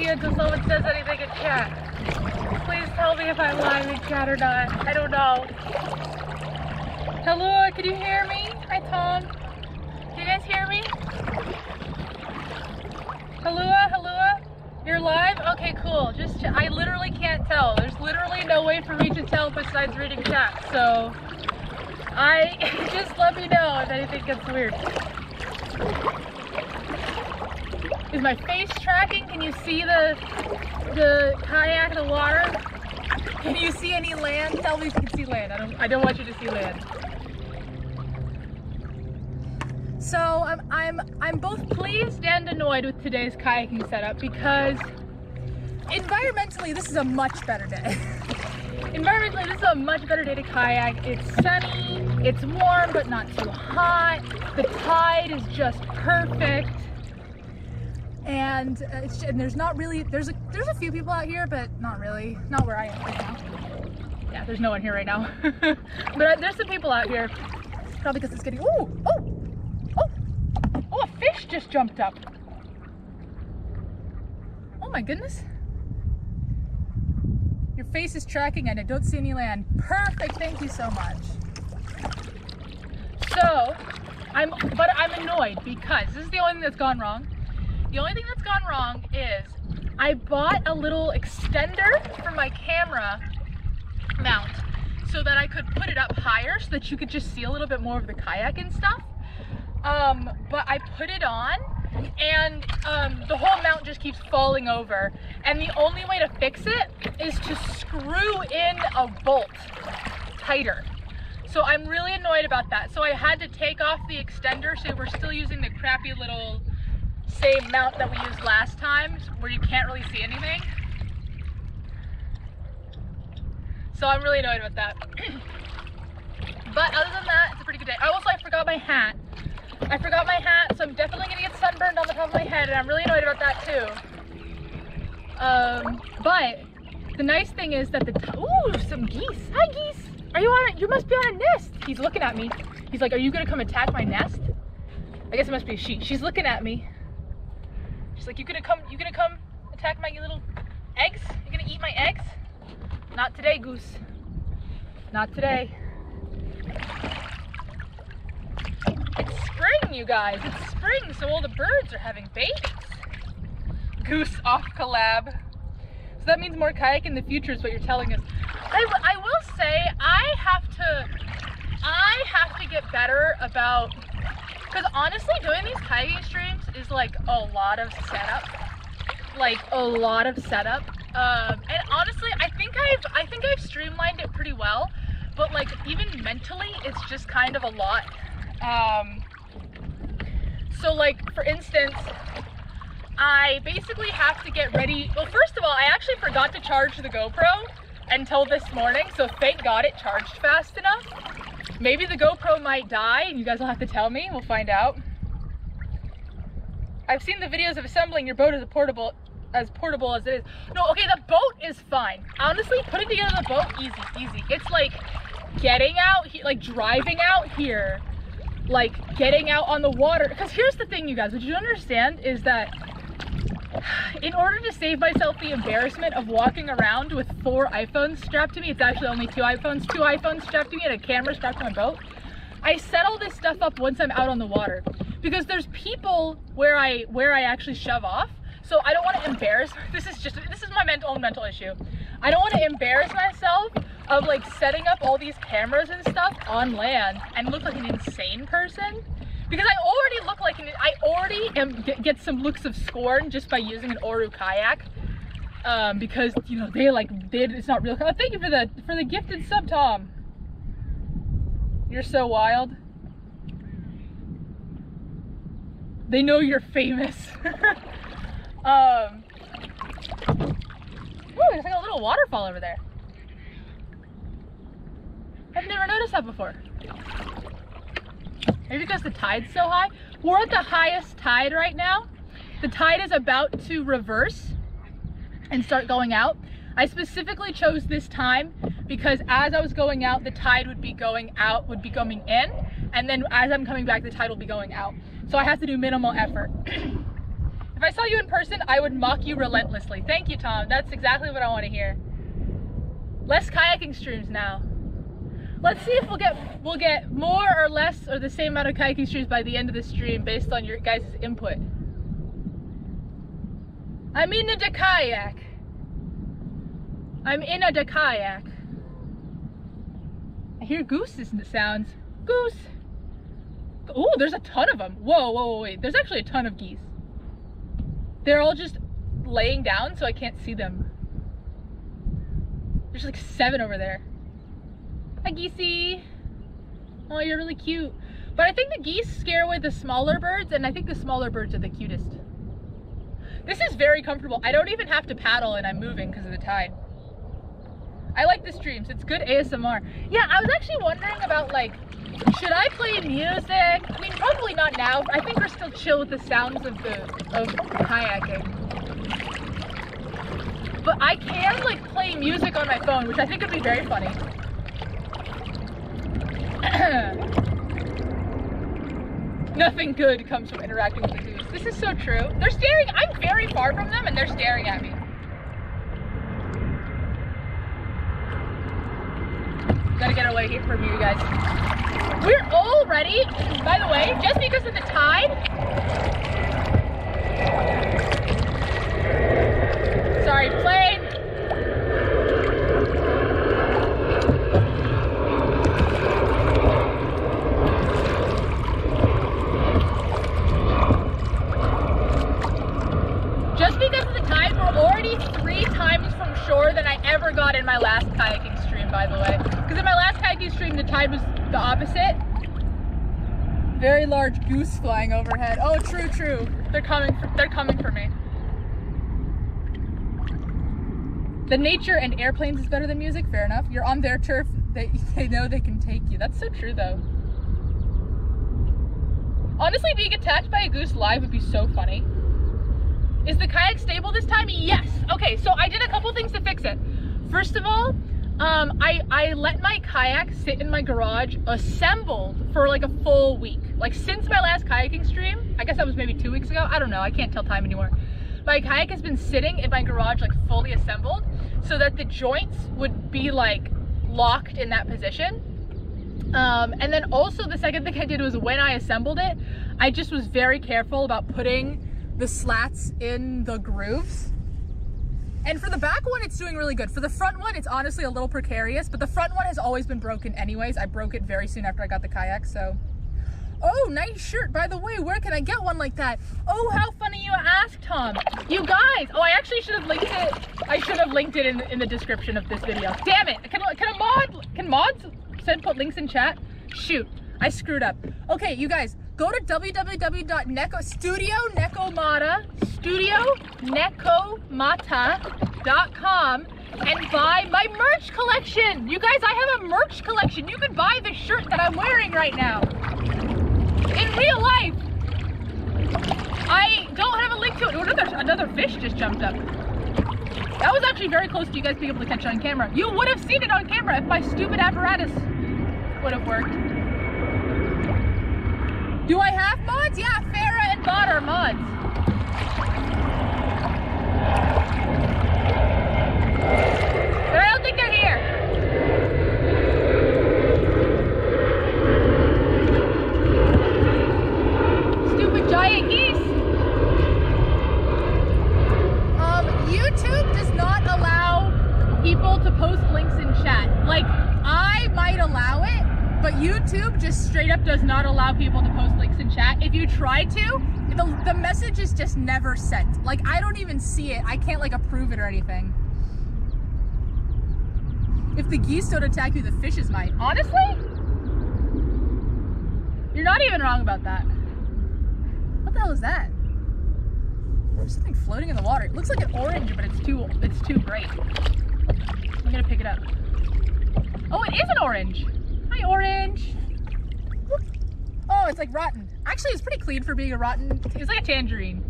you until someone says anything in chat. Please tell me if I'm live in chat or not. I don't know. Hello, can you hear me? Hi, Tom. Can you guys hear me? Hello, hello. You're live? Okay, cool. I literally can't tell. There's literally no way for me to tell besides reading chat. So, just let me know if anything gets weird. Is my face tracking? Can you see the kayak, the water? Can you see any land? Tell me if you can see land. I don't want you to see land. So I'm both pleased and annoyed with today's kayaking setup because environmentally this is a much better day. Environmentally this is a much better day to kayak. It's sunny, it's warm but not too hot. The tide is just perfect. And there's not really, there's a few people out here, but not really, not where I am right now. Yeah, there's no one here right now. But there's some people out here, probably because it's getting, oh, a fish just jumped up. Oh my goodness. Your face is tracking and I don't see any land. Perfect, thank you so much. So, I'm annoyed because this is the only thing that's gone wrong. The only thing that's gone wrong is I bought a little extender for my camera mount so that I could put it up higher so that you could just see a little bit more of the kayak and stuff. But I put it on and the whole mount just keeps falling over. And the only way to fix it is to screw in a bolt tighter. So I'm really annoyed about that. So I had to take off the extender, so we're still using the crappy little same mount that we used last time where you can't really see anything. So I'm really annoyed about that. But other than that, it's a pretty good day. I forgot my hat. So I'm definitely gonna get sunburned on the top of my head and I'm really annoyed about that too. But the nice thing is that ooh, some geese. Hi geese. You must be on a nest. He's looking at me. He's like, are you gonna come attack my nest? I guess it must be a she. She's looking at me. She's like, you gonna come attack my little eggs? You gonna eat my eggs? Not today, goose. Not today. It's spring, you guys. It's spring, so all the birds are having babies. Goose off collab. So that means more kayak in the future is what you're telling us. I will say I have to get better about, because honestly doing these kayaking streams is like a lot of setup. And honestly I think I've streamlined it pretty well, but like even mentally it's just kind of a lot. So like for instance, I basically have to get ready. Well, first of all, I actually forgot to charge the GoPro until this morning, so thank God it charged fast enough. Maybe the GoPro might die and you guys will have to tell me. We'll find out. I've seen the videos of assembling your boat as portable as it is. No, okay, the boat is fine. Honestly, putting together the boat, easy. It's like getting out, like driving out here, like getting out on the water. Because here's the thing, you guys, what you don't understand is that in order to save myself the embarrassment of walking around with 4 iPhones strapped to me, it's actually only 2 iPhones strapped to me and a camera strapped to my boat. I set all this stuff up once I'm out on the water because there's people where I actually shove off. So I don't want to embarrass, this is my own mental issue. I don't want to embarrass myself of like setting up all these cameras and stuff on land and look like an insane person. Because I already look like get some looks of scorn just by using an Oru kayak, because you know it's not real. Oh, thank you for the gifted sub, Tom. You're so wild. They know you're famous. Ooh, there's like a little waterfall over there. I've never noticed that before. Maybe because the tide's so high. We're at the highest tide right now. The tide is about to reverse and start going out. I specifically chose this time because as I was going out, the tide would be going in, and then as I'm coming back, the tide will be going out. So I have to do minimal effort. If I saw you in person, I would mock you relentlessly. Thank you, Tom. That's exactly what I want to hear. Less kayaking streams now. Let's see if we'll get more or less or the same amount of kayaking streams by the end of the stream based on your guys' input. I'm in a kayak. I'm in a kayak. I hear gooses sounds. Goose. Oh, there's a ton of them. Whoa, whoa, whoa, wait. There's actually a ton of geese. They're all just laying down so I can't see them. There's like 7 over there. Hi, geesey. Oh, you're really cute. But I think the geese scare away the smaller birds, and I think the smaller birds are the cutest. This is very comfortable. I don't even have to paddle and I'm moving because of the tide. I like the streams. It's good ASMR. Yeah, I was actually wondering about like, should I play music? I mean, probably not now. I think we're still chill with the sounds of kayaking. But I can like play music on my phone, which I think would be very funny. Nothing good comes from interacting with the goose. This is so true. They're staring. I'm very far from them and they're staring at me. Gotta get away here from you guys. We're already, by the way, just because of the tide. Sorry, plane. Just because of the tide, we're already 3 times from shore than I ever got in my last kayaking stream, by the way. Because in my last kayaking stream, the tide was the opposite. Very large goose flying overhead. Oh, true, true. They're coming for me. The nature and airplanes is better than music. Fair enough. You're on their turf. They know they can take you. That's so true, though. Honestly, being attacked by a goose live would be so funny. Is the kayak stable this time? Yes. Okay, so I did a couple things to fix it. First of all, I let my kayak sit in my garage assembled for like a full week. Like since my last kayaking stream, I guess that was maybe 2 weeks ago. I don't know, I can't tell time anymore. My kayak has been sitting in my garage like fully assembled so that the joints would be like locked in that position. And then also the second thing I did was when I assembled it, I just was very careful about putting the slats in the grooves. And for the back one, it's doing really good. For the front one, it's honestly a little precarious, but the front one has always been broken anyways. I broke it very soon after I got the kayak, so. Oh, nice shirt, by the way. Where can I get one like that? Oh, how funny you asked, Tom. You guys, oh, I actually should have linked it. I should have linked it in the description of this video. Damn it, can mods put links in chat? Shoot, I screwed up. Okay, you guys, go to studionecomata.com and buy my merch collection. You guys, I have a merch collection. You can buy the shirt that I'm wearing right now. In real life. I don't have a link to it. Oh, another fish just jumped up. That was actually very close to you guys being able to catch it on camera. You would have seen it on camera if my stupid apparatus would have worked. Do I have mods? Yeah, Farah and Bot are mods. But I don't think they're here. Stupid giant geese. YouTube does not allow people to post links in chat. Like, I might allow it, but YouTube just straight up does not allow people to post links in chat. If you try to, the message is just never sent. Like, I don't even see it. I can't like approve it or anything. If the geese don't attack you, the fishes might. Honestly? You're not even wrong about that. What the hell is that? There's something floating in the water. It looks like an orange, but it's too bright. I'm gonna pick it up. Oh, it is an orange. Hi, orange. Oh, it's like rotten. Actually, it's pretty clean for being a rotten. It's like a tangerine.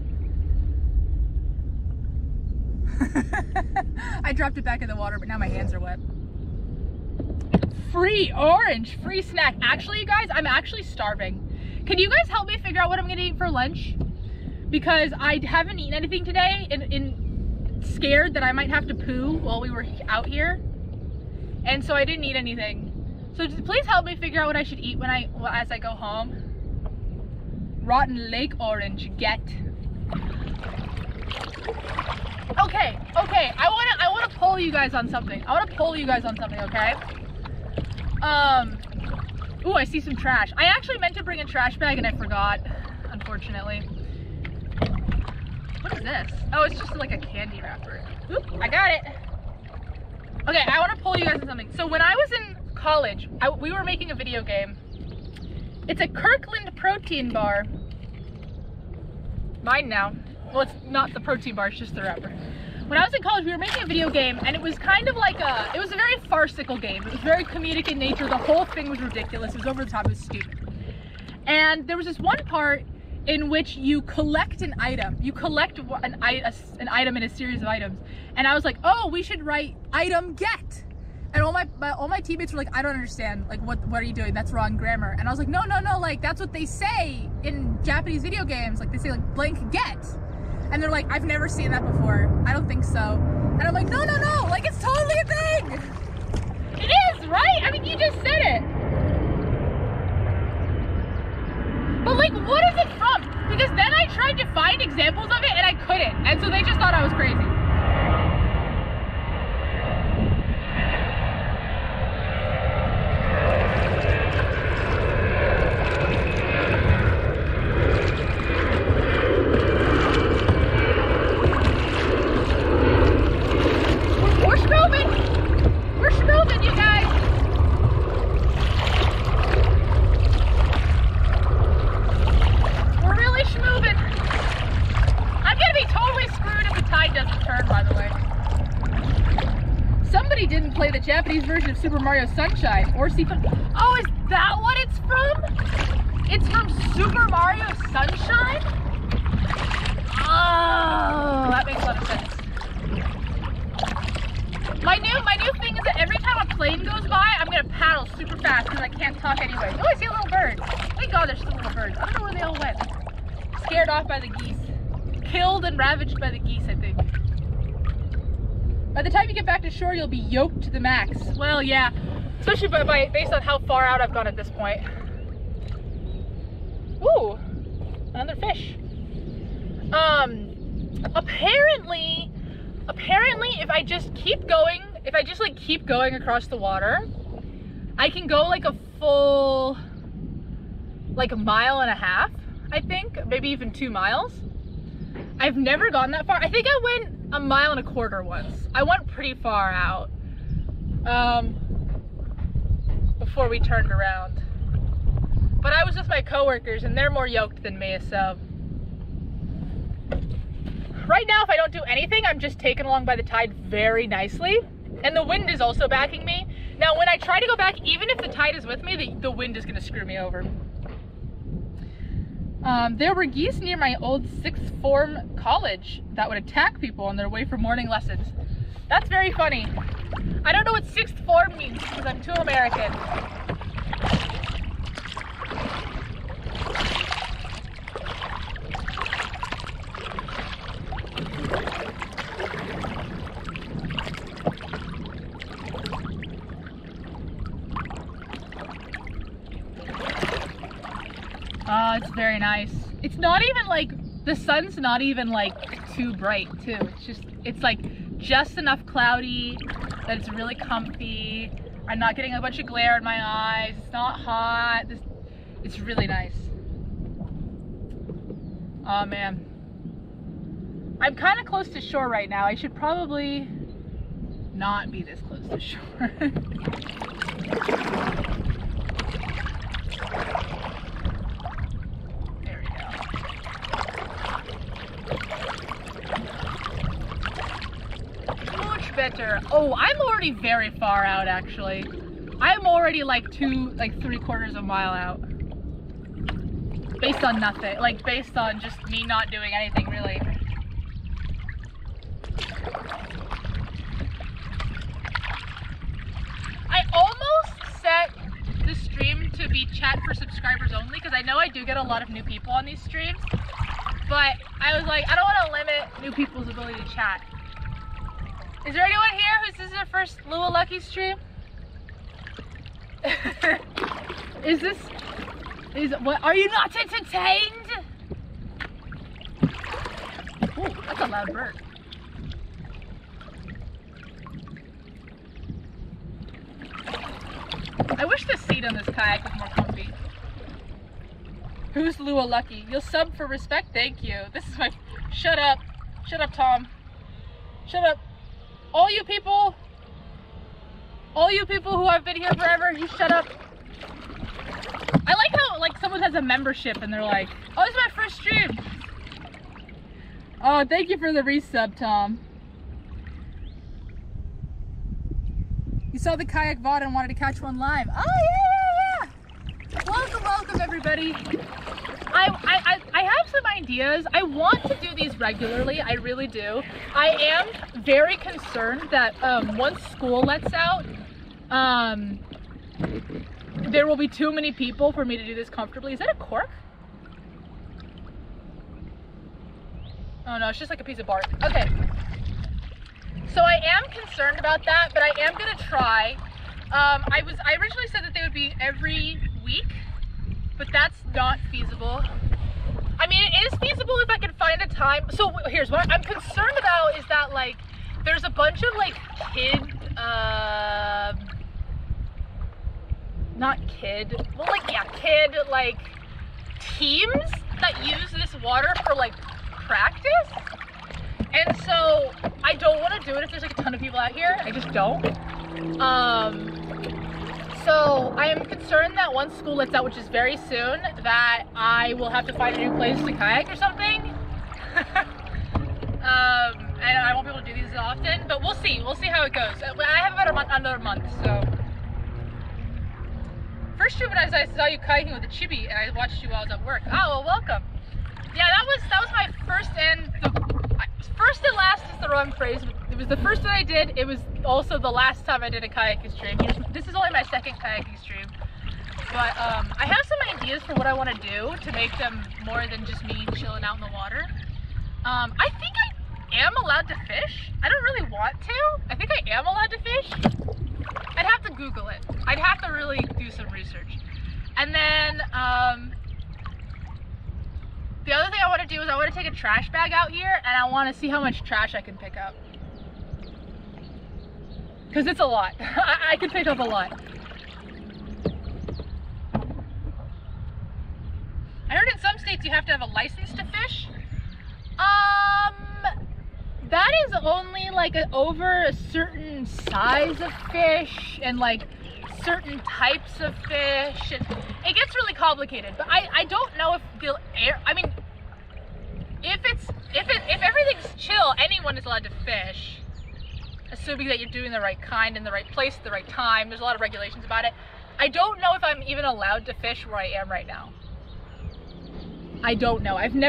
I dropped it back in the water, but now my hands are wet. Free orange, free snack. Actually, you guys, I'm actually starving. Can you guys help me figure out what I'm gonna eat for lunch? because I haven't eaten anything today and scared that I might have to poo while we were out here. And so I didn't eat anything. So just please help me figure out what I should eat as I go home. Rotten lake orange, get. Okay, I wanna poll you guys on something. Okay? Ooh, I see some trash. I actually meant to bring a trash bag and I forgot, unfortunately. What is this? Oh, it's just like a candy wrapper. Oop, I got it. Okay, I wanna poll you guys on something. So when I was in college, we were making a video game. It's a Kirkland protein bar. Mine now. Well, it's not the protein bar, it's just the wrapper. When I was in college, we were making a video game, and it was kind of like it was a very farcical game. It was very comedic in nature. The whole thing was ridiculous. It was over the top. It was stupid. And there was this one part in which you collect an item. You collect an item in a series of items. And I was like, oh, we should write item get. And all my teammates were like, I don't understand. Like, what are you doing? That's wrong grammar. And I was like, no. Like, that's what they say in Japanese video games. Like, they say like blank get. And they're like, I've never seen that before. I don't think so. And I'm like, no. Like, it's totally a thing. It is, right? I mean, you just said it. But like, what is it from? Because then I tried to find examples of it and I couldn't. And so they just thought I was crazy. Play the Japanese version of Super Mario Sunshine or see. Oh, is that what it's from? It's from Super Mario Sunshine? Oh, that makes a lot of sense. My new thing is that every time a plane goes by, I'm gonna paddle super fast because I can't talk anyway. Oh, I see a little bird. Thank God there's still little birds. I don't know where they all went. Scared off by the geese. Killed and ravaged by the geese, I think. By the time you get back to shore, you'll be yoked to the max. Well, yeah, especially based on how far out I've gone at this point. Ooh, another fish. Apparently, if I just keep going, keep going across the water, I can go like a full, like a mile and a half, I think, maybe even 2 miles. I've never gone that far. I think I went a mile and a quarter once. I went pretty far out before we turned around. But I was with my coworkers and they're more yoked than me, so. Right now, if I don't do anything, I'm just taken along by the tide very nicely. And the wind is also backing me. Now, when I try to go back, even if the tide is with me, the wind is gonna screw me over. There were geese near my old 6th form college that would attack people on their way for morning lessons. That's very funny. I don't know what 6th form means because I'm too American. Oh, it's very nice. It's not even like, the sun's not even like too bright too. It's like just enough cloudy that it's really comfy. I'm not getting a bunch of glare in my eyes. It's not hot. It's really nice. Oh man. I'm kind of close to shore right now. I should probably not be this close to shore. Better. Oh, I'm already very far out actually. I'm already like 3/4 of a mile out. Based on nothing. Like based on just me not doing anything really. I almost set the stream to be chat for subscribers only because I know I do get a lot of new people on these streams. But I was like, I don't want to limit new people's ability to chat. Is there anyone here who's this is their first Lua Lucky stream? What, are you not entertained? Ooh, that's a loud bird. I wish the seat on this kayak was more comfy. Who's Lua Lucky? You'll sub for respect? Thank you. This is my... Shut up. Shut up, Tom. Shut up. All you people who have been here forever, you shut up. I like how like someone has a membership and they're like, oh, this is my first stream. Oh, thank you for the resub, Tom. You saw the kayak VOD and wanted to catch one live. Oh yeah. Welcome everybody. I have some ideas. I want to do these regularly. I really do. I am very concerned that once school lets out, there will be too many people for me to do this comfortably. Is that a cork? Oh no, it's just like a piece of bark. Okay. So I am concerned about that, but I am gonna try. I originally said that they would be every week, but that's not feasible. I mean, it is feasible if I can find a time. So here's what I'm concerned about is that like, there's a bunch of like kid like teams that use this water for like practice. And so I don't want to do it if there's like a ton of people out here. I just don't. So I am concerned that once school lets out, which is very soon, that I will have to find a new place to kayak or something. And I won't be able to do these as often, but we'll see. We'll see how it goes. I have about another month, so. First trip when I saw you kayaking with a chibi, and I watched you while I was at work. Oh, well, welcome. Yeah, that was my first and last is the wrong phrase. It was the first that I did. It was also the last time I did a kayaking stream. This is only my second kayaking stream. But I have some ideas for what I want to do to make them more than just me chilling out in the water. I think I am allowed to fish. I don't really want to. I think I am allowed to fish. I'd have to Google it. I'd have to really do some research. And then the other thing I want to do is I want to take a trash bag out here and I want to see how much trash I can pick up. Because it's a lot. I can pick up a lot. I heard in some states you have to have a license to fish. That is only like over a certain size of fish and like certain types of fish. And it gets really complicated, but I don't know if they'll air. I mean, if everything's chill, anyone is allowed to fish, assuming that you're doing the right kind in the right place at the right time. There's a lot of regulations about it. I don't know if I'm even allowed to fish where I am right now. I don't know. I think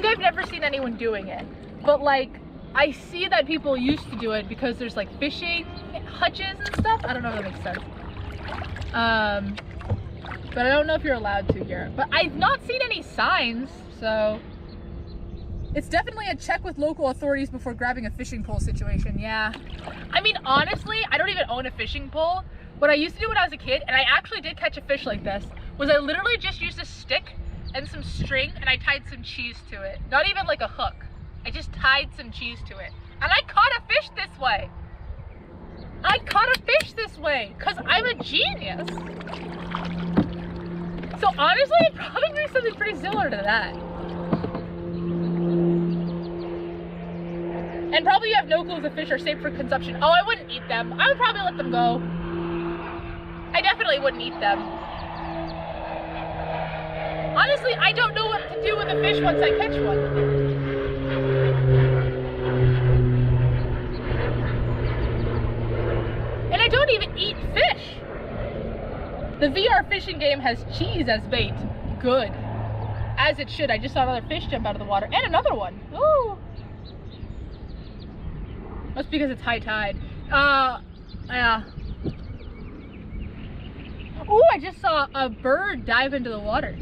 I've never seen anyone doing it, but like I see that people used to do it because there's like fishing hutches and stuff. I don't know if that makes sense. But I don't know if you're allowed to here. But I've not seen any signs, so. It's definitely a check with local authorities before grabbing a fishing pole situation, yeah. I mean, honestly, I don't even own a fishing pole. What I used to do when I was a kid, and I actually did catch a fish like this, was I literally just used a stick and some string and I tied some cheese to it. Not even like a hook. I just tied some cheese to it. And I caught a fish this way. I caught a fish this way because I'm a genius. So honestly, it'd probably be something pretty similar to that. And probably you have no clue if the fish are safe for consumption. Oh, I wouldn't eat them. I would probably let them go. I definitely wouldn't eat them. Honestly, I don't know what to do with a fish once I catch one. And I don't even eat fish. The VR fishing game has cheese as bait. Good. As it should. I just saw another fish jump out of the water. And another one. Ooh. That's because it's high tide. Yeah. Ooh, I just saw a bird dive into the water.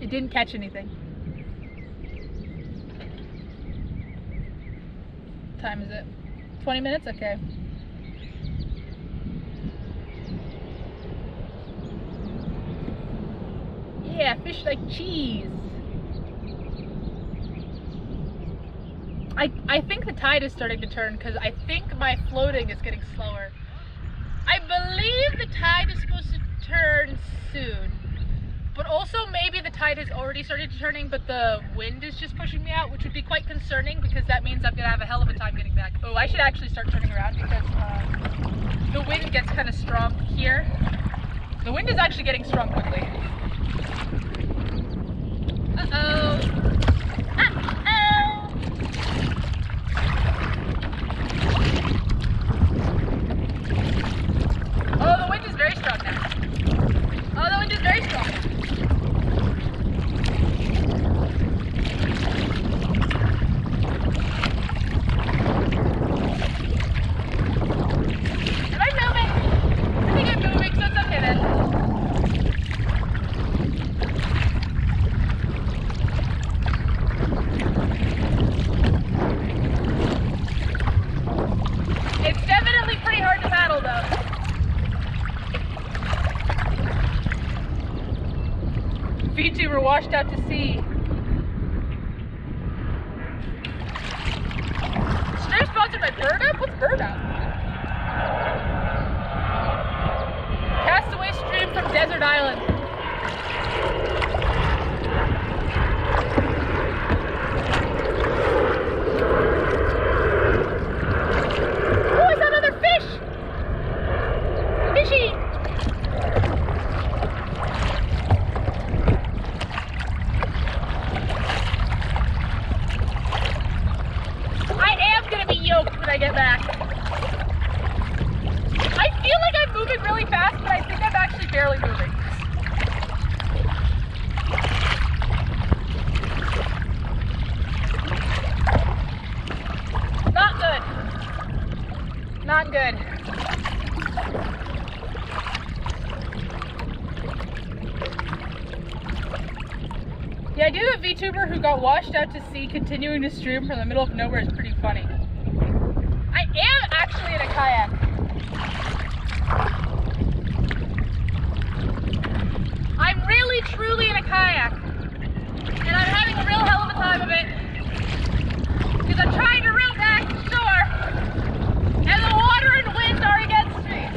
It didn't catch anything. What time is it? 20 minutes? Okay. Yeah, fish like cheese. I think the tide is starting to turn because I think my floating is getting slower. I believe the tide is supposed to turn soon. But also maybe the tide has already started turning, but the wind is just pushing me out, which would be quite concerning because that means I'm gonna have a hell of a time getting back. Oh, I should actually start turning around because the wind gets kind of strong here. The wind is actually getting strong quickly. Uh-oh. Uh-oh. Oh, the wind is very strong now. Oh, the wind is very strong now. Am I moving? I think I'm moving, so it's okay then. It's definitely pretty hard to paddle though. VTuber washed out to sea. Stream sponsored by Bird Up? What's Bird Up? Castaway stream from Desert Island. Oh, I saw another fish! Fishy! When I get back. I feel like I'm moving really fast, but I think I'm actually barely moving. Not good. Not good. The idea of a VTuber who got washed out to sea continuing to stream from the middle of nowhere is pretty funny. I am actually in a kayak. I'm really truly in a kayak. And I'm having a real hell of a time of it. Because I'm trying to row back to shore. And the water and wind are against me.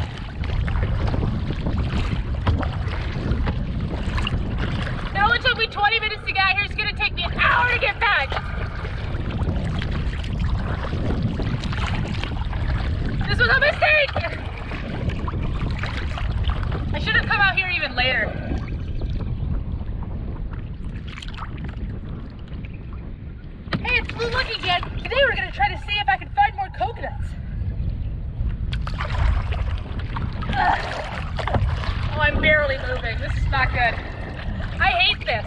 It only took me 20 minutes to get here. It's going to take me an hour to get back. This was a mistake! I should have come out here even later. Hey, it's Blue Lucky again. Today we're going to try to see if I can find more coconuts. Ugh. Oh, I'm barely moving. This is not good. I hate this.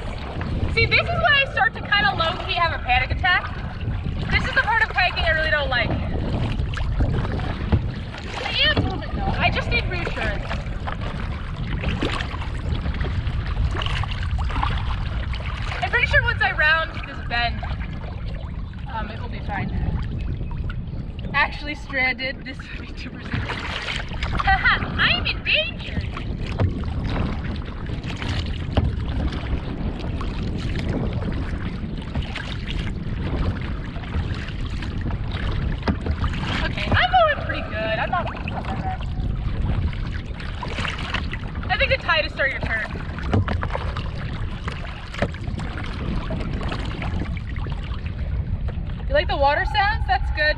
See, this is when I start to kind of low-key have a panic attack. This is the part of kayaking I really don't like. I am moving though. I just need reassurance. I'm pretty sure once I round this bend, it will be fine. Actually stranded. This VTuber's in danger. Haha, I'm in danger! Okay, I'm going pretty good. I'm not that bad. I think the tide is starting to turn. You like the water sounds? That's good.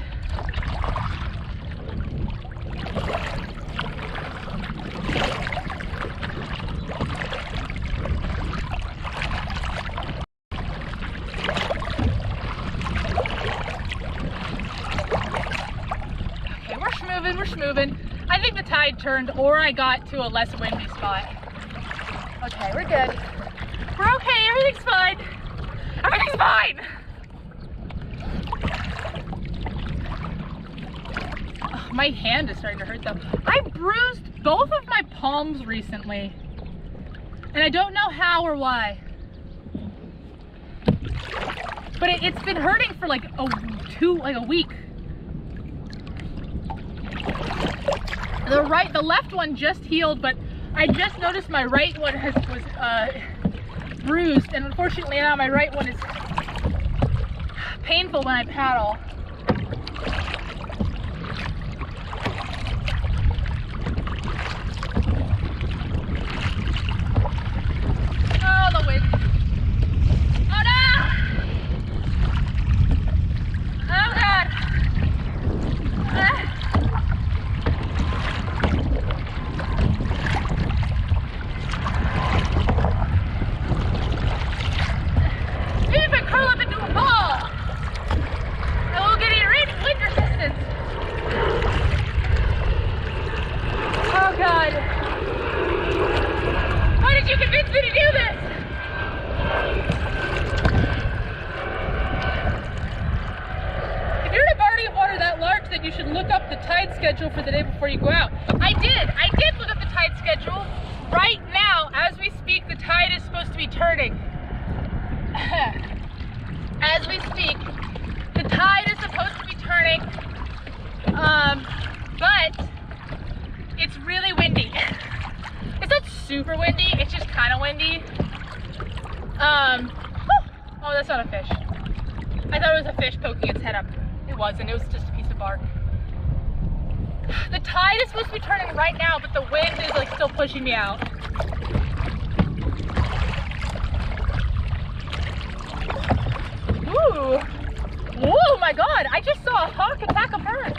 Okay, we're schmoving. I think the tide turned, or I got to a less windy spot. Okay, we're good. We're okay, everything's fine. Everything's fine! Oh, my hand is starting to hurt though. I bruised both of my palms recently. And I don't know how or why. But it's been hurting for like a week. The left one just healed, but I just noticed my right one was bruised, and unfortunately now my right one is painful when I paddle. Oh, the wind. Oh no! Oh God! Maybe if I curl up into a ball, I will get a wind resistance. Oh God! Why did you convince me to do this? If you're in a body of water that large, then you should look up the tide schedule for the day before you go out. I did look up the tide schedule. Right now, as we speak, the tide is supposed to be turning. As we speak, the tide is supposed to be turning, but it's really windy. It's not super windy, it's just kind of windy. Oh, that's not a fish. I thought it was a fish poking its head up. It wasn't, it was just a piece of bark. The tide is supposed to be turning right now, but the wind is like still pushing me out. Ooh. Oh my God, I just saw a hawk attack a bird.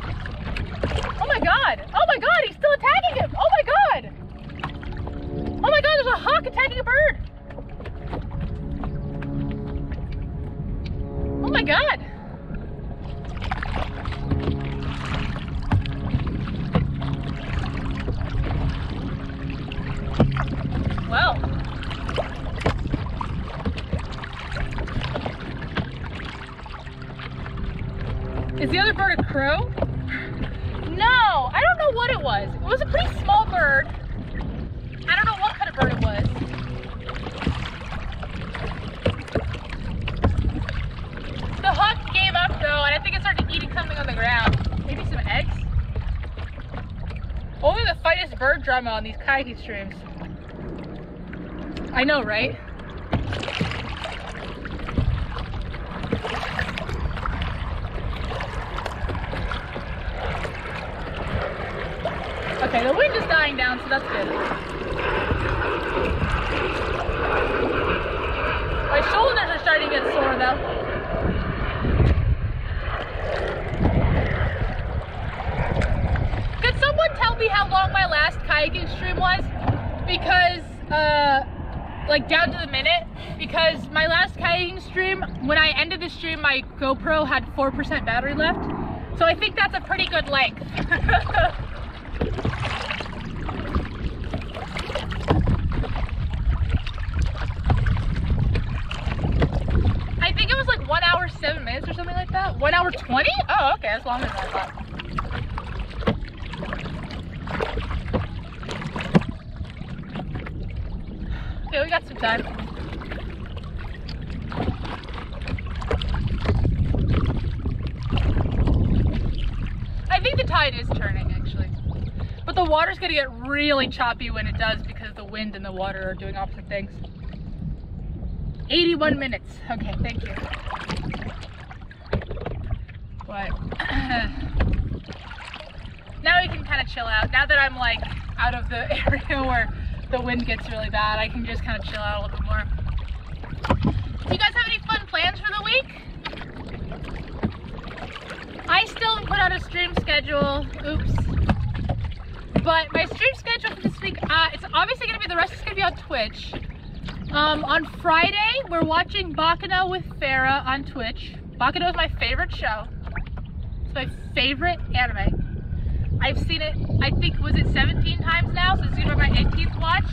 Oh my God, he's still attacking him. Oh my God, there's a hawk attacking a bird. Oh my God. Well. Is the other bird a crow? No, I don't know what it was. It was a pretty small bird. I don't know what kind of bird it was. The hawk gave up though, and I think it started eating something on the ground. Maybe some eggs? Only the finest bird drama on these kayaking streams. I know, right? Okay, the wind is dying down, so that's good. My shoulders are starting to get sore though. Could someone tell me how long my last kayaking stream was? Because, like down to the minute, because my last kayaking stream, when I ended the stream, my GoPro had 4% battery left. So I think that's a pretty good length. I think it was like 1 hour 7 minutes or something like that. 1 hour 20? Oh, okay, that's longer than I thought. Okay, we got some time. I think the tide is turning actually. But the water's gonna get really choppy when it does because the wind and the water are doing opposite things. 81 minutes. Okay, thank you. But now we can kind of chill out. Now that I'm like out of the area where the wind gets really bad, I can just kind of chill out a little bit more. Do you guys have any fun plans for the week? I still haven't put out a stream schedule. Oops. But my stream schedule for this week, it's obviously going to be, the rest is going to be on Twitch. On Friday, we're watching Bakano with Farah on Twitch. Bakano is my favorite show. It's my favorite anime. I've seen it, I think, was it 17 times now? So this is going to be my 18th watch.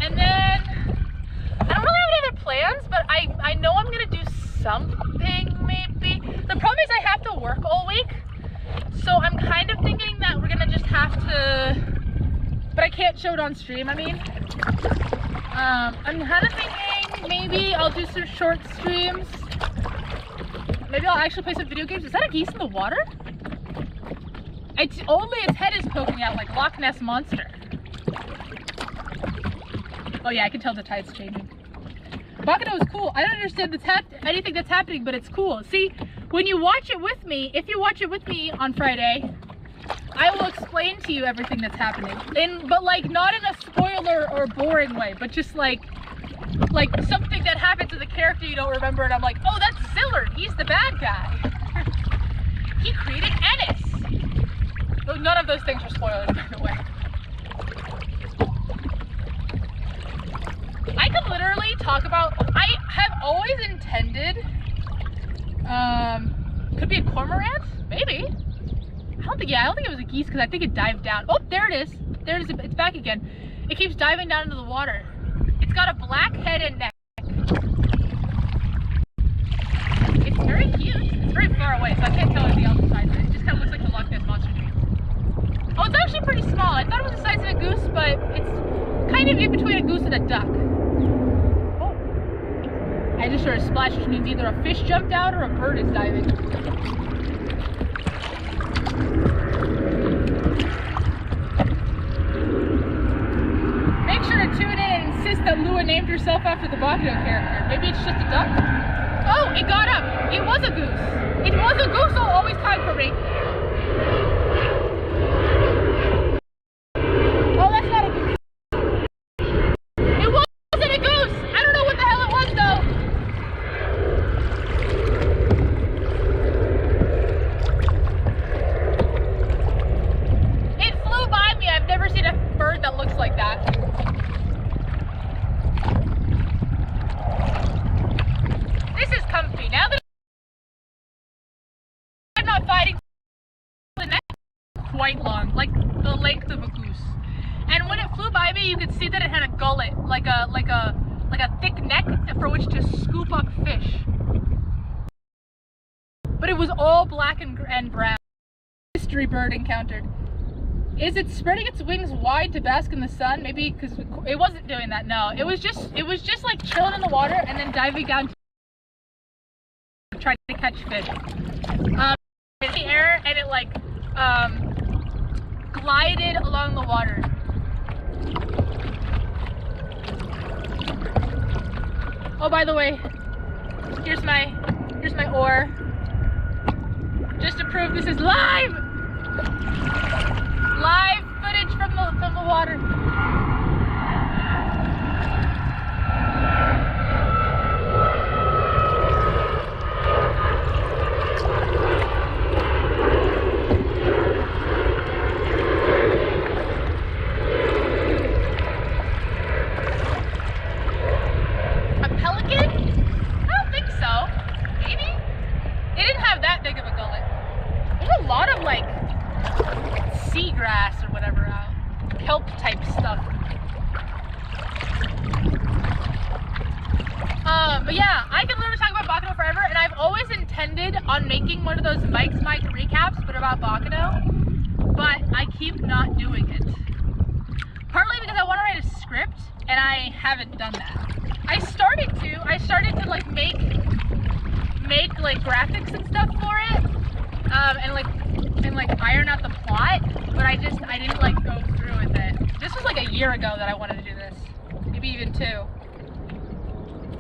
And then, I don't really have any other plans, but I know I'm going to do something maybe. The problem is I have to work all week. So I'm kind of thinking that we're going to just have to, but I can't show it on stream, I mean. I'm kind of thinking maybe I'll do some short streams. Maybe I'll actually play some video games. Is that a geese in the water? It's only its head is poking out like Loch Ness Monster. Oh yeah, I can tell the tide's changing. Bakano is cool. I don't understand anything that's happening, but it's cool. See, when you watch it with me, if you watch it with me on Friday, I will explain to you everything that's happening. But like not in a spoiler or boring way, but just like something that happened to the character you don't remember, and I'm like, oh, that's Zillard. He's the bad guy. He created Ennis. None of those things are spoilers, by the way. I could literally talk about, I have always intended, could be a cormorant, maybe. I don't think it was a geese because I think it dived down. Oh, there it is. There it is, it's back again. It keeps diving down into the water. It's got a black head and neck. It's very cute. It's very far away, so I can't tell anything else besides it. It just kind of looks like the Loch Ness Monster to me. Oh, it's actually pretty small. I thought it was the size of a goose, but it's kind of in between a goose and a duck. I just heard a splash, which means either a fish jumped out or a bird is diving. Make sure to tune in and insist that Lua named herself after the Bakano character. Maybe it's just a duck? Oh, it got up. It was a goose. It was a goose, so always time for me. Oh, that's not a goose. It wasn't a goose. I don't know what the hell it was, though. It flew by me. I've never seen a bird that looks like that. This is comfy. Now that I'm not fighting, the neck is quite long, like the length of a goose. And when it flew by me, you could see that it had a gullet, like a thick neck for which to scoop up fish. But it was all black and brown. Mystery bird encountered. Is it spreading its wings wide to bask in the sun? Maybe because it wasn't doing that. No, it was just like chilling in the water and then diving down to try to catch fish. In the air, and it like glided along the water. Oh, by the way, here's my oar, just to prove this is live footage from the water. Seagrass or whatever, kelp type stuff. But yeah, I can literally talk about Bakano forever, and I've always intended on making one of those Mike's Mike recaps, but about Bakano, but I keep not doing it. Partly because I want to write a script, and I haven't done that. I started to like make like graphics and stuff for it, and like iron out the plot, but I didn't like go through with it. This was like a year ago that I wanted to do this, maybe even 2.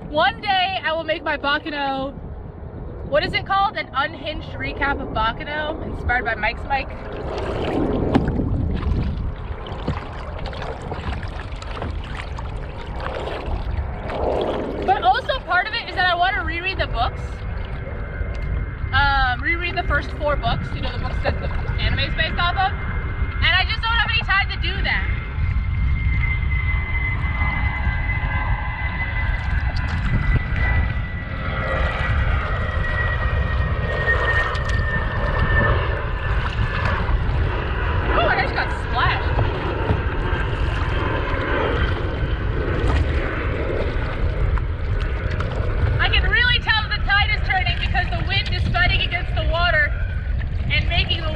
One day I will make my Bakano, what is it called? An unhinged recap of Bakano, inspired by Mike's Mike. But also part of it is that I want to reread the books. Reread the first 4 books, you know, the books that the anime is based off of. And I just don't have any time to do that. Oh, I just got splashed. I can really tell the tide is turning because the wind is fighting against the water and making the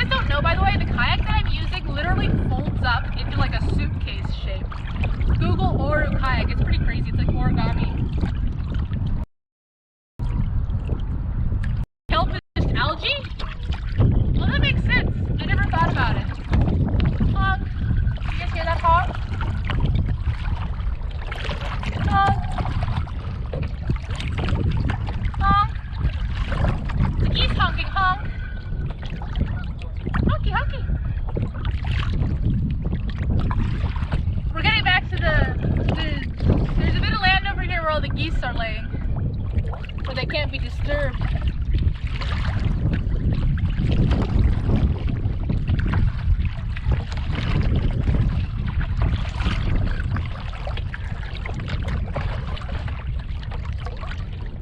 guys don't know, by the way, the kayak that I'm using literally folds up into like a suitcase shape. Google Oru kayak. It's pretty crazy. It's like origami. Kelp is just algae? Well, that makes sense. I never thought about it. Honk. You guys hear that honk? Honk. Honk. The geese honking honk. Honky honky. We're getting back to there's a bit of land over here where all the geese are laying, where they can't be disturbed.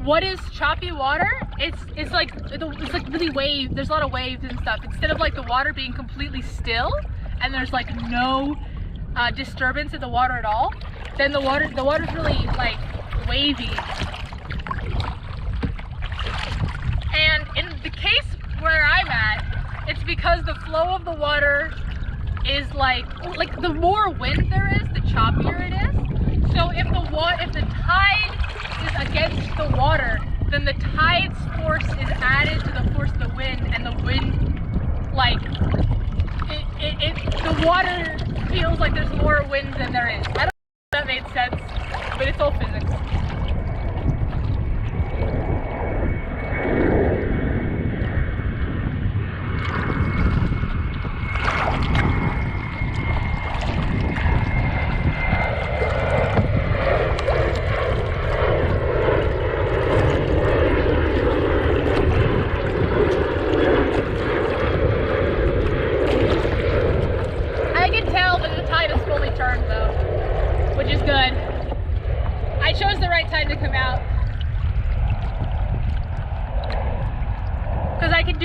What is choppy water? It's like really wave. There's a lot of waves and stuff. Instead of like the water being completely still and there's like no disturbance in the water at all, then the water's really like wavy. And in the case where I'm at, it's because the flow of the water is like the more wind there is, the choppier it is. So if the tide is against the water, then the tide's force is added to the force of the wind, and the wind, like, the water feels like there's more wind than there is. I don't know if that made sense, but it's all physics.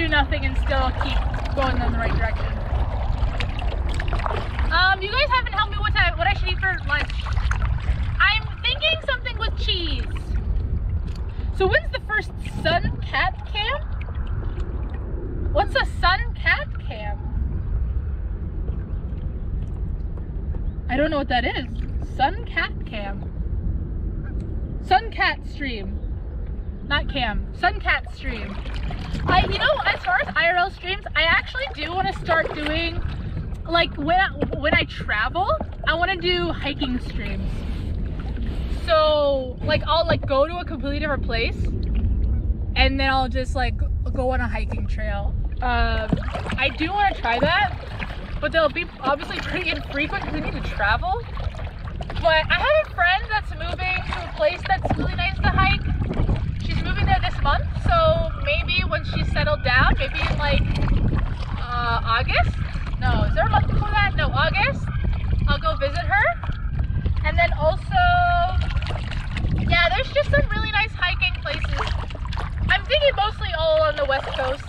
Nothing and still keep going in the right direction. You guys haven't helped me what I should eat for lunch. I'm thinking something with cheese. So when's the first sun cat cam? What's a sun cat cam? I don't know what that is. Sun cat cam. Sun cat stream. Not cam. Sun cat stream. You know, as far as IRL streams, I actually do want to start doing, like, when I travel, I want to do hiking streams. So, like, I'll, like, go to a completely different place, and then I'll just, like, go on a hiking trail. I do want to try that, but they'll be obviously pretty infrequent because we need to travel. But I have a friend that's moving to a place that's really nice to hike. She's moving there this month, so maybe when she's settled down, maybe in like August? No, is there a month before that? No, August. I'll go visit her. And then also, yeah, there's just some really nice hiking places. I'm thinking mostly all on the West Coast.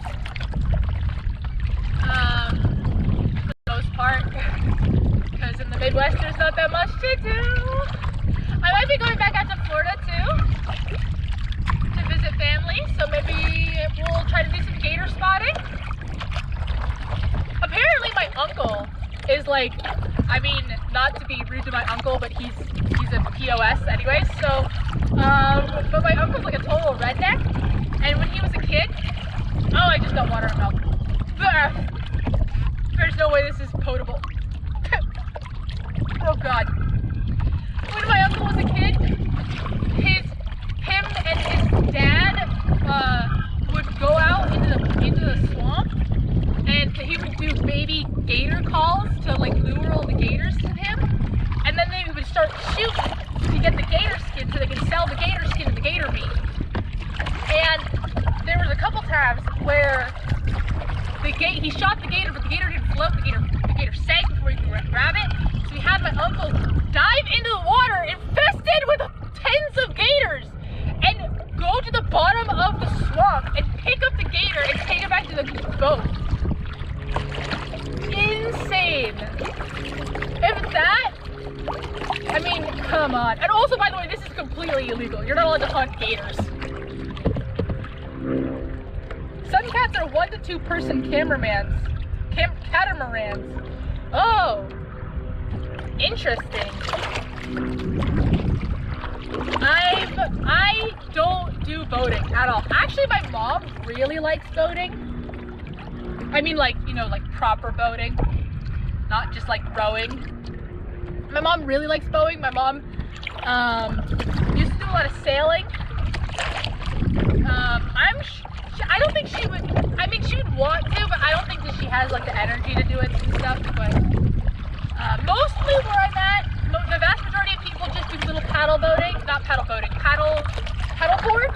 For the most part. Because in the Midwest, there's not that much to do. I might be going back out to Florida too. Visit family, so maybe we'll try to do some gator spotting. Apparently my uncle is like, I mean, not to be rude to my uncle, but he's a POS anyway, so, but my uncle's like a total redneck, and when he was a kid, oh, I just got water in my mouth. There's no way this is potable. Oh God. When my uncle was a kid, him and his dad would go out into the swamp, and he would do baby gator calls to like lure all the gators to him, and then they would start shooting to get the gator skin so they could sell the gator skin and the gator meat. And there was a couple times where he shot the gator, but the gator didn't float. The gator sank before he could grab it. So he had my uncle dive into the water infested with tens of gators and go to the bottom of the swamp and pick up the gator and take it back to the boat. Insane. If that, I mean, come on. And also, by the way, this is completely illegal. You're not allowed to hunt gators. Sun cats are 1 to 2 person cameramans. Catamarans. Oh, interesting. I don't do boating at all. Actually, my mom really likes boating. I mean, like, you know, like proper boating, not just like rowing. My mom really likes boating. My mom used to do a lot of sailing. I don't think she would, I mean, she would want to, but I don't think that she has like the energy to do it and stuff. But mostly where I'm at, the vast majority of people just do little paddle boating, not paddle boating, paddle boards.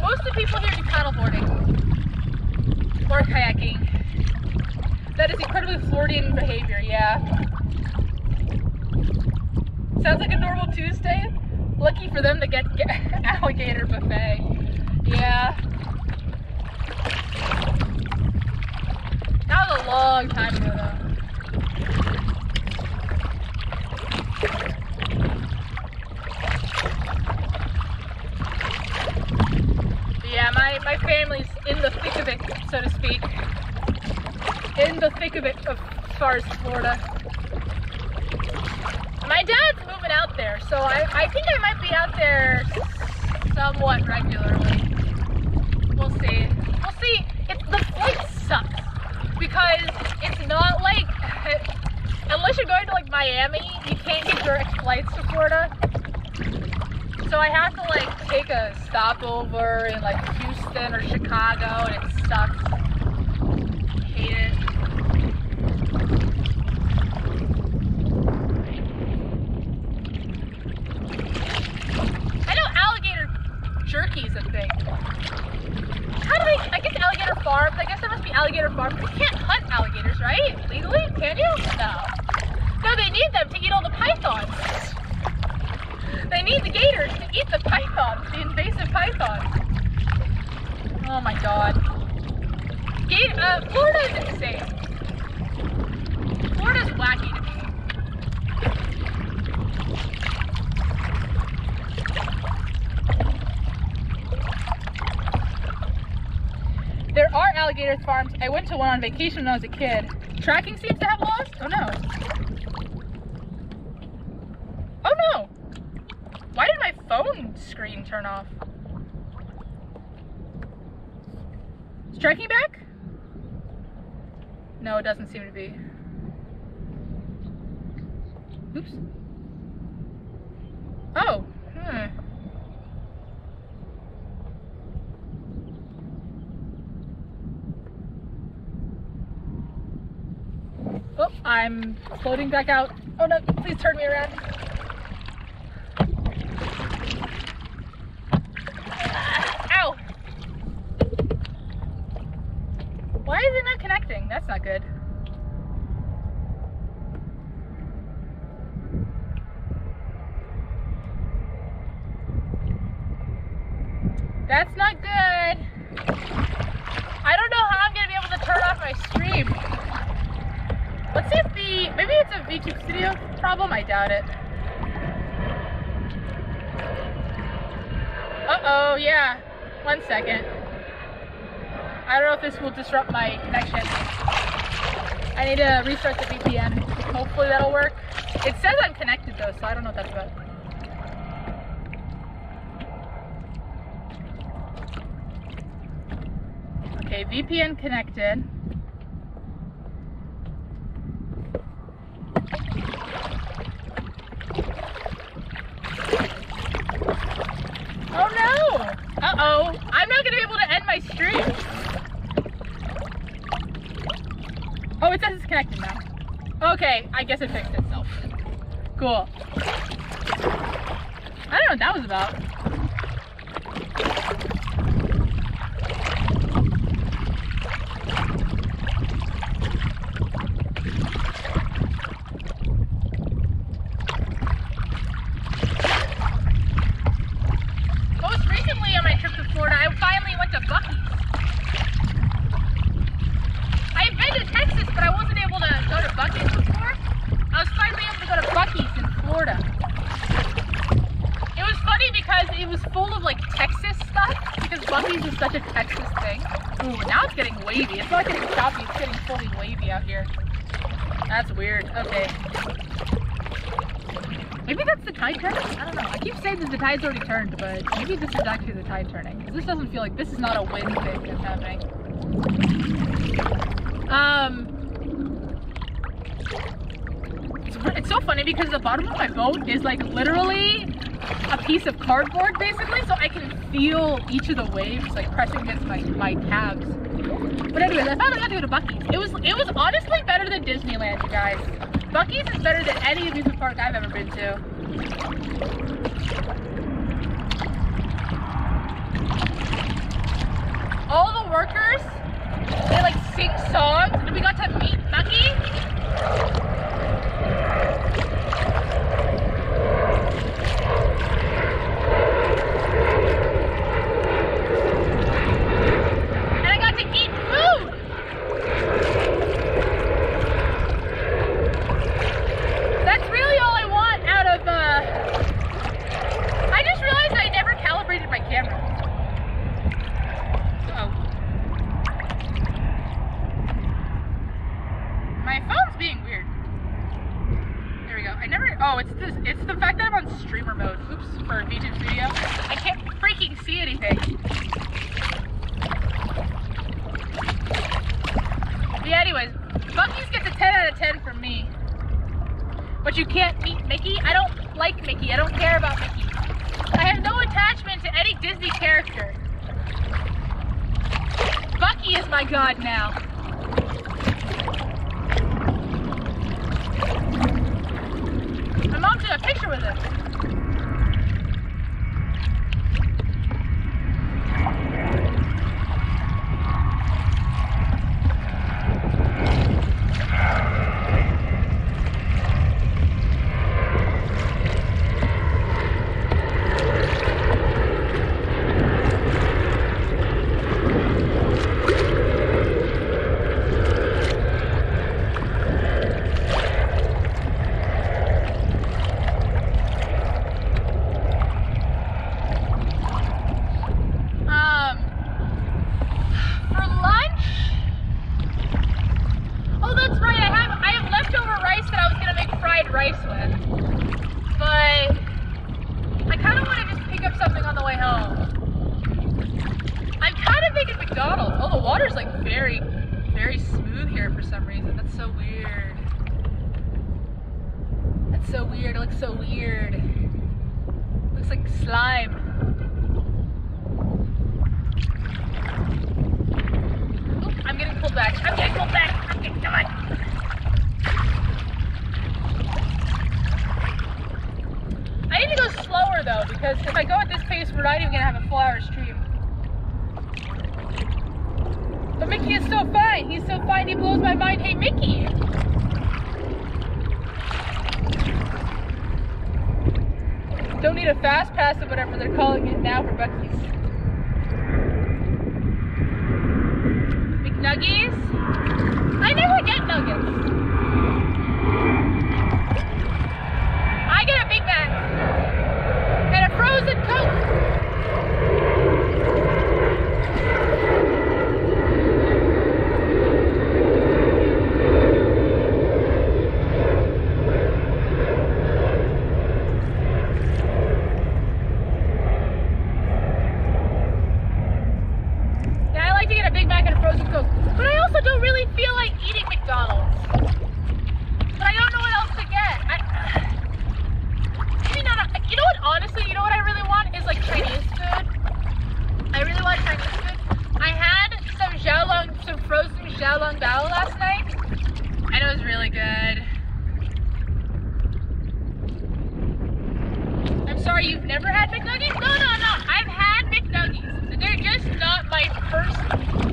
Most of the people here do paddle boarding or kayaking. That is incredibly Floridian behavior, yeah. Sounds like a normal Tuesday. Lucky for them to get alligator buffet. Yeah. That was a long time ago though. Yeah, my family's in the thick of it, so to speak. In the thick of it as far as Florida. My dad's moving out there, so I think I might be out there somewhat regularly. We'll see. We'll see. The flight sucks because it's not like, unless you're going to like Miami, you can't get direct flights to Florida. So I have to like take a stopover in like Houston or Chicago, and it sucks. Hate it. I know alligator jerky is a thing. How do they, I guess alligator farms, I guess there must be alligator farms. You can't hunt alligators, right? Legally? Can you? No. No, they need them to eat all the pythons. They need the gators to eat the pythons, the invasive pythons. Oh my god. Florida is insane. Florida's wacky to me. There are alligator farms. I went to one on vacation when I was a kid. Tracking seems to have laws? Oh no. Oh no. Why did my phone screen turn off? Is tracking back? No, it doesn't seem to be. Oops. Oh. Oh, I'm floating back out. Oh no, please turn me around. Ow! Why is it not connecting? That's not good. That's not good. I don't know how I'm gonna be able to turn off my stream. Let's see if maybe it's a VTuber Studio problem. I doubt it. Uh-oh, yeah. 1 second. I don't know if this will disrupt my connection. I need to restart the VPN. Hopefully that'll work. It says I'm connected though, so I don't know what that's about. Okay, VPN connected. Oh no! Uh-oh. I'm not gonna be able to end my stream. Oh, it says it's connected now. Okay, I guess it fixed itself. Cool. I don't know what that was about. Most recently on my trip to Florida, I finally went to Buc-ee's. I've been to Texas, but I wasn't able to go to Buc-ee's before. I was finally able to go to Buc-ee's in Florida. It was funny because it was full of like Texas stuff, because Buc-ee's is such a Texas thing. Ooh, now it's getting wavy. It's not getting choppy. it's getting fully wavy out here. That's weird. Okay. Maybe that's the tide turning? I don't know. I keep saying that the tide's already turned, but maybe this is actually the tide turning. Because this doesn't feel like, this is not a wind thing that's happening. It's so funny because the bottom of my boat is like literally a piece of cardboard basically, so I can feel each of the waves like pressing against my calves. But anyways, I finally got to go to Buc-ee's. It was honestly better than Disneyland, you guys. Buc-ee's is better than any amusement park I've ever been to. All the workers, they like sing songs, and we got to meet Buc-ee. It's the fact that I'm on streamer mode. Oops, for VTuber Studio. I can't freaking see anything. Yeah, anyways, Buc-ee's gets a 10 out of 10 from me. But you can't meet Mickey? I don't like Mickey. I don't care about Mickey. I have no attachment to any Disney character. Buc-ee is my god now. My mom took a picture with him. Very smooth here for some reason. That's so weird. That's so weird. It looks so weird. Looks like slime. Oop, I'm getting pulled back. I'm getting pulled back. Come on. I need to go slower though, because if I go at this pace, we're not even gonna have a full-hour stream. But Mickey is so fine. He's so fine. He blows my mind. Hey, Mickey. Don't need a fast pass or whatever they're calling it now for Buc-ee's. McNuggies? I never get nuggets. I get a Big Mac and a frozen Coke. You've never had McNuggies? No. I've had McNuggies. They're just not my first,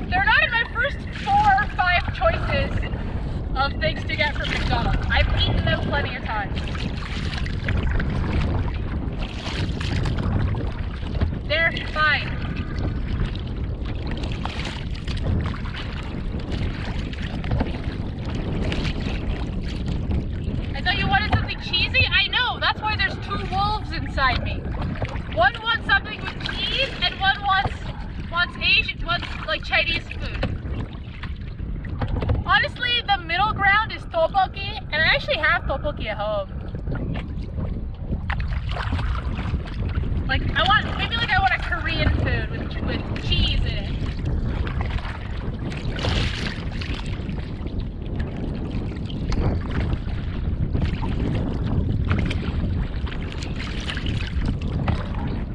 they're not in my first 4 or 5 choices of things to get from McDonald's. I've eaten them plenty of times. They're fine. I thought you wanted something cheesy? I know, that's why there's 2 wolves inside me. One wants something with cheese, and one wants Asian, wants like Chinese food. actually have tteokbokki at home. Like, maybe I want a Korean food with cheese in it.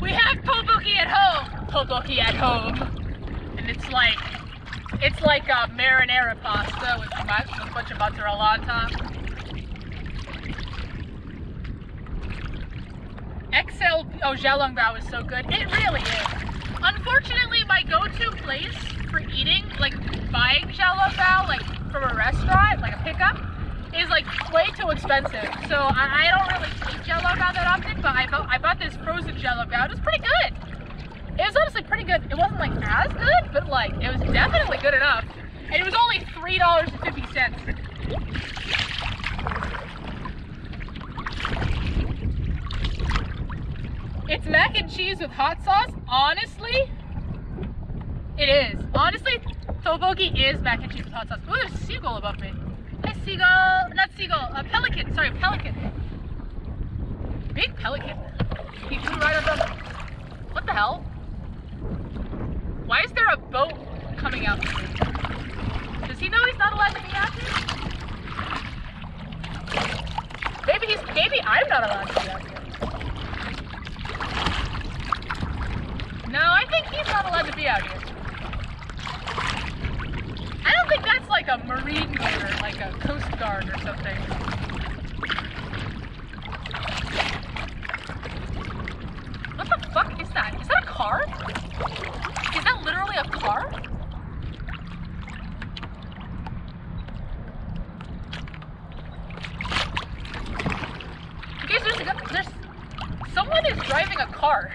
We have tteokbokki at home. Tteokbokki at home. And it's like a marinara pasta with a bunch of mozzarella on top. Xiaolongbao is so good. It really is. Unfortunately, my go-to place for eating, like buying xiaolongbao, like from a restaurant, like a pickup, is like way too expensive. So I don't really eat xiaolongbao that often, but I bought this frozen xiaolongbao. It was pretty good. It was honestly pretty good. It wasn't like as good, but like it was definitely good enough. And it was only $3.50. It's mac and cheese with hot sauce. Honestly, it is. Honestly, tteokbokki is mac and cheese with hot sauce. Oh, there's a seagull above me. Hi, seagull. Not seagull. A pelican. Sorry, pelican. Big pelican. He flew right above me. What the hell? Why is there a boat coming out here? Does he know he's not allowed to be out here? Maybe I'm not allowed to be out here. No, I think he's not allowed to be out here. I don't think that's like a marine boat or like a coast guard or something. What the fuck is that? Is that a car? Is that literally a car? You guys, there's someone is driving a car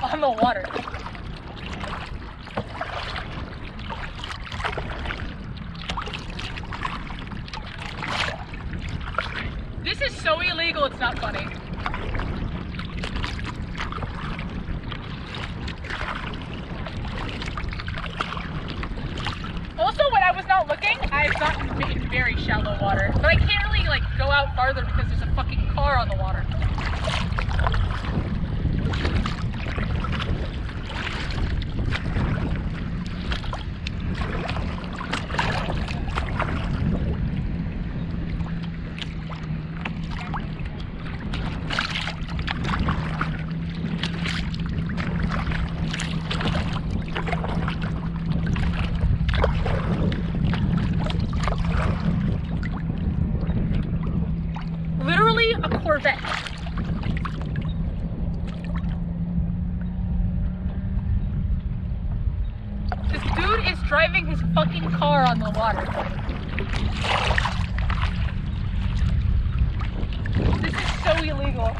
on the water. This is so illegal, it's not funny. Also, when I was not looking, I've gotten in very shallow water. But I can't really like go out farther because there's a fucking car on the water. Corvette. This dude is driving his fucking car on the water. This is so illegal.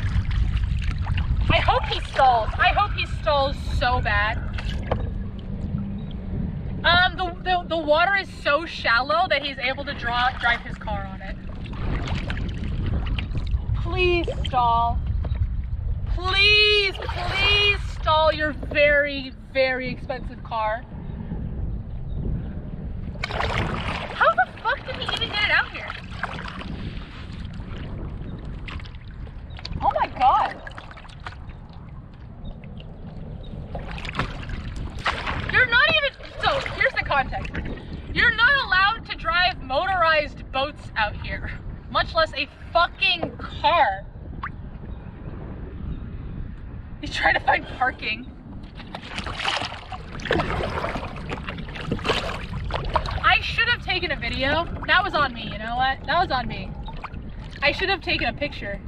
I hope he stalls. I hope he stalls so bad. The water is so shallow that he's able to drive his car on it. Please stall. Please, please stall your very, very expensive car. How the fuck did he even get it out here? Oh my god. You're not even, so here's the context. You're not allowed to drive motorized boats out here, much less a fucking car. He's trying to find parking. I should have taken a video. That was on me, you know what? That was on me. I should have taken a picture.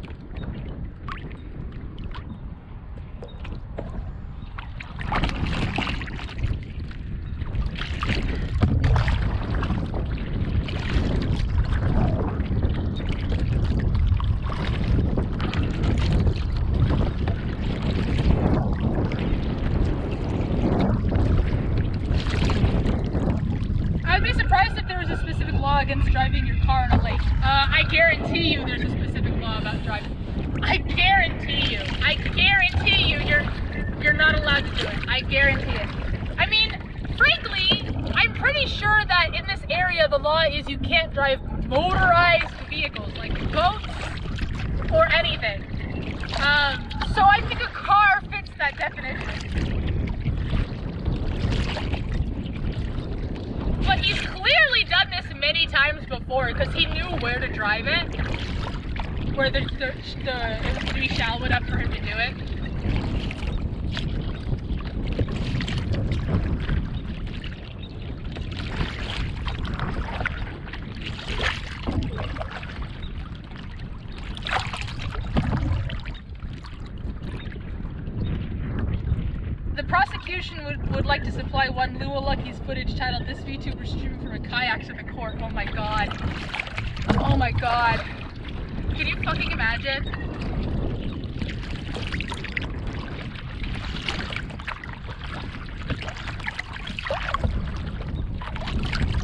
Against driving your car in a lake. I guarantee you there's a specific law about driving. I guarantee you you're not allowed to do it. I guarantee it. I mean, frankly, I'm pretty sure that in this area the law is you can't drive motorized vehicles, like boats or anything. So I think a car fits that definition. But he's clearly done this many times before because he knew where to drive it, where it was to be shallow enough for him to do it. The prosecution would like to supply one Lua Lucky's footage titled "This VTuber streaming from a kayak to the court." Oh my god. Oh my god. Can you fucking imagine?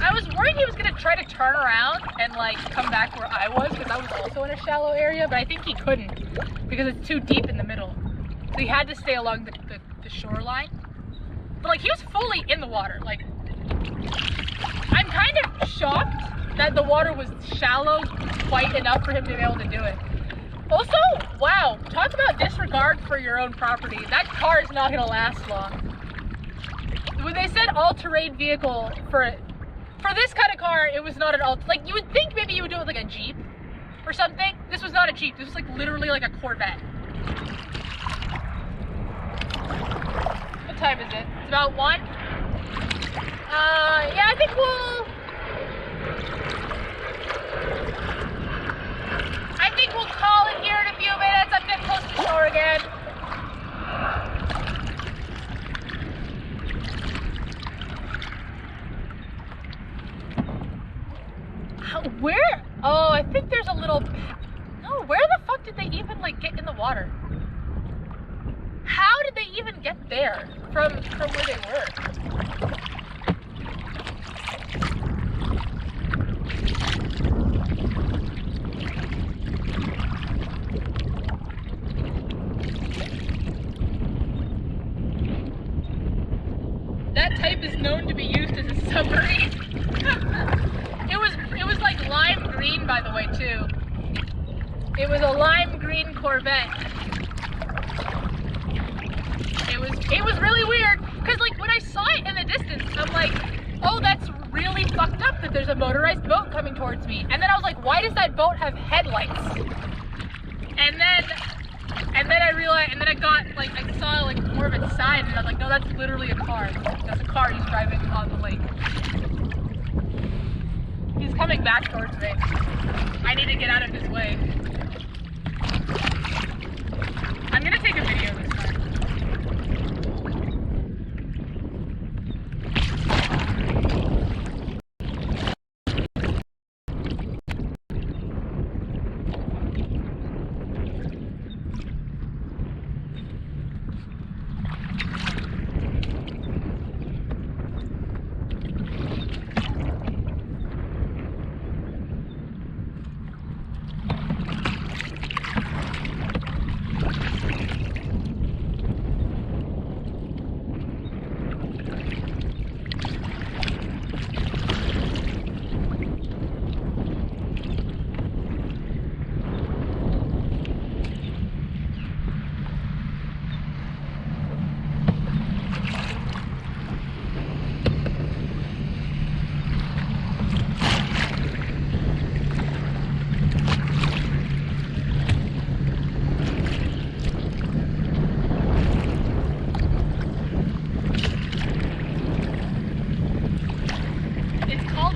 I was worried he was gonna try to turn around and like come back where I was because I was also in a shallow area, but I think he couldn't because it's too deep in the middle. So he had to stay along the shoreline. But like he was fully in the water. Like I'm kind of shocked that the water was shallow quite enough for him to be able to do it. Also, wow, talk about disregard for your own property. That car is not gonna last long. When they said all-terrain vehicle for this kind of car, it was not an like you would think maybe you would do it with like a Jeep or something. This was not a Jeep. This was like literally like a Corvette. What time is it? It's about 1. Yeah, I think we'll call it here in a few minutes. I'm getting close to the shore again. Where? Oh, I think there's a little. No, where the fuck did they even like get in the water? How did they even get there from where they were? That type is known to be used as a submarine. It was like lime green, by the way, too. It was a lime green Corvette. It was really weird because like when I saw it in the distance, I'm like, oh, that's really fucked up that there's a motorized boat coming towards me. And then I was like, why does that boat have headlights? And then I realized, and then I got like, I saw like more of its sign, and I was like, no, that's literally a car. That's a car he's driving on the lake. He's coming back towards me. I need to get out of his way. I'm gonna take a video this time.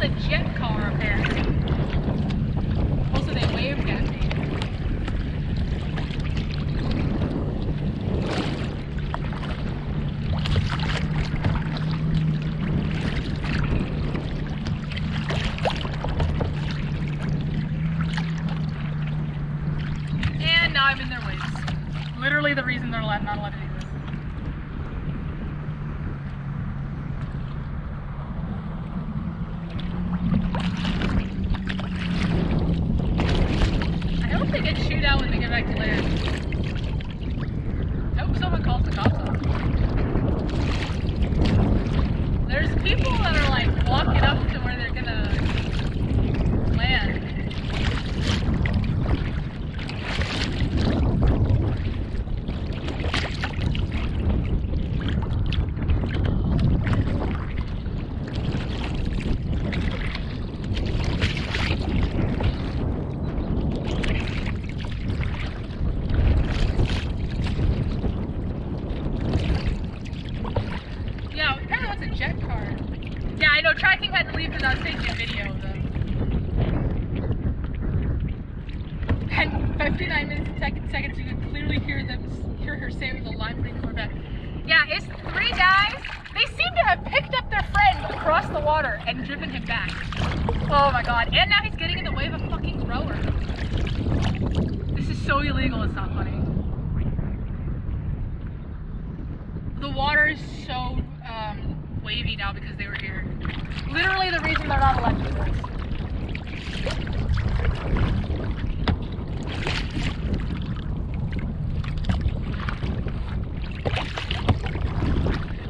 A jet car, apparently. Also, they waved at me. And now I'm in their waves. Literally the reason they're not allowed to do this. They get shoot out when they get back to land. I hope someone calls the cops on them. There's people that are like walking up to where they're gonna land. 59 minutes and seconds. You can clearly hear her say with a line reading her back. Yeah, it's 3 guys. They seem to have picked up their friend across the water and driven him back. Oh my god. And now he's getting in the way of a fucking rower. This is so illegal, it's not funny. The water is so wavy now because they were here. Literally the reason they're not allowed to do this.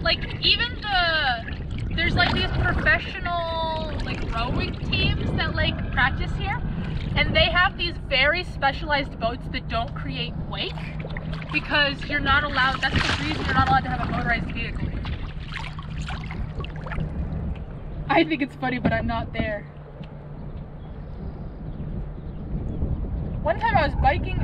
Like, even there's like these professional like rowing teams that like practice here, and they have these very specialized boats that don't create wake because you're not allowed, that's the reason you're not allowed to have a motorized vehicle here. I think it's funny, but I'm not there. One time I was biking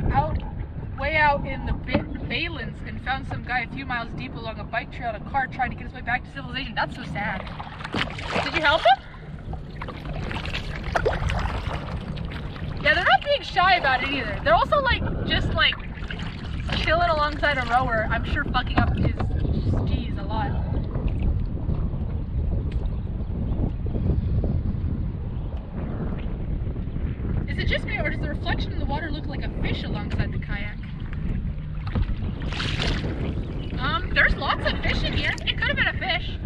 way out in the Baylands and found some guy a few miles deep along a bike trail in a car trying to get his way back to civilization. That's so sad. Did you help him? Yeah, they're not being shy about it either. They're also like, just like chilling alongside a rower. I'm sure fucking up his skis a lot. Is it just me, or does the reflection in the water look like a fish alongside the kayak? There's lots of fish in here. It could have been a fish.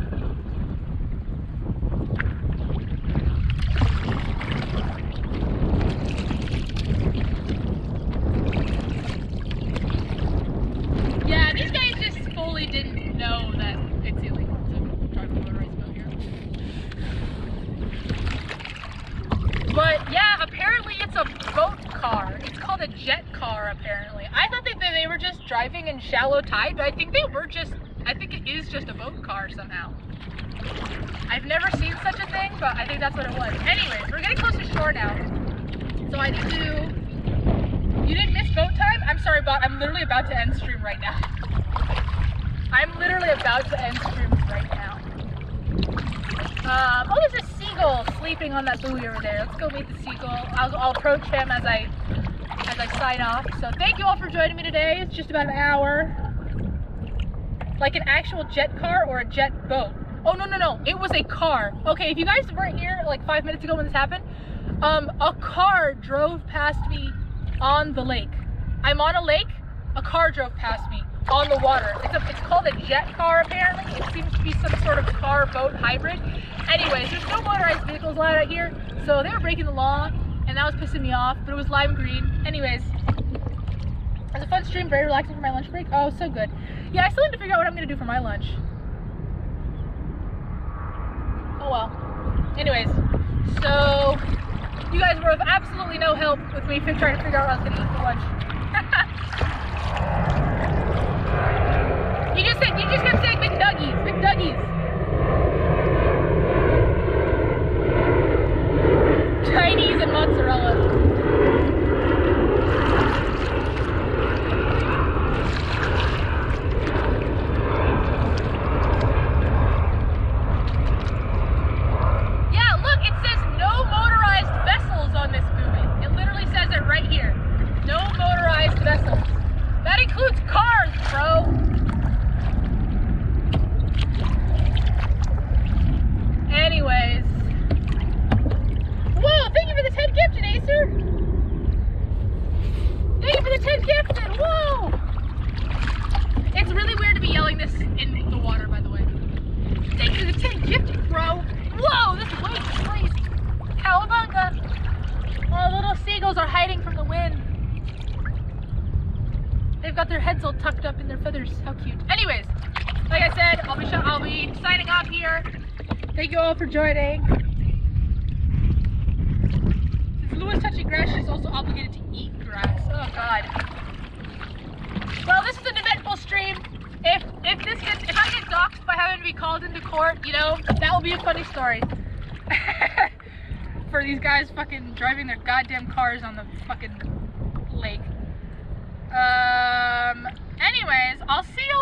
Yeah, these guys just fully didn't know that it's illegal to drive a motorized boat here. But yeah, apparently it's a boat car. It's called a jet car, apparently. I thought that they were just driving in shallow tide, but I think it is just a boat car somehow. I've never seen such a thing, but I think that's what it was. Anyways, we're getting close to shore now. So I need to... You didn't miss boat time? I'm sorry, bot. I'm literally about to end stream right now. I'm literally about to end stream right now. Oh, there's a seagull sleeping on that buoy over there. Let's go meet the seagull. I'll approach him as I sign off. So thank you all for joining me today. It's just about an hour. Like an actual jet car or a jet boat? Oh, no. It was a car. Okay, if you guys weren't here like 5 minutes ago when this happened, a car drove past me on the lake. I'm on a lake, a car drove past me on the water. It's called a jet car, apparently. It seems to be some sort of car-boat hybrid. Anyways, there's no motorized vehicles allowed out here, so they were breaking the law, and that was pissing me off, but it was lime green. Anyways, it was a fun stream, very relaxing for my lunch break. Oh, so good. Yeah, I still need to figure out what I'm gonna do for my lunch. Oh well. Anyways, so you guys were of absolutely no help with me trying to figure out what I was gonna eat for lunch. You just kept saying McNuggies. Chinese and mozzarella. Are hiding from the wind. They've got their heads all tucked up in their feathers. How cute. Anyways, like I said, I'll be signing off here. Thank you all for joining. Since Lou is touching grass, she's also obligated to eat grass. Oh god. Well, this is an eventful stream. If I get doxxed by having to be called into court, you know, that will be a funny story. For these guys fucking driving their goddamn cars on the fucking lake.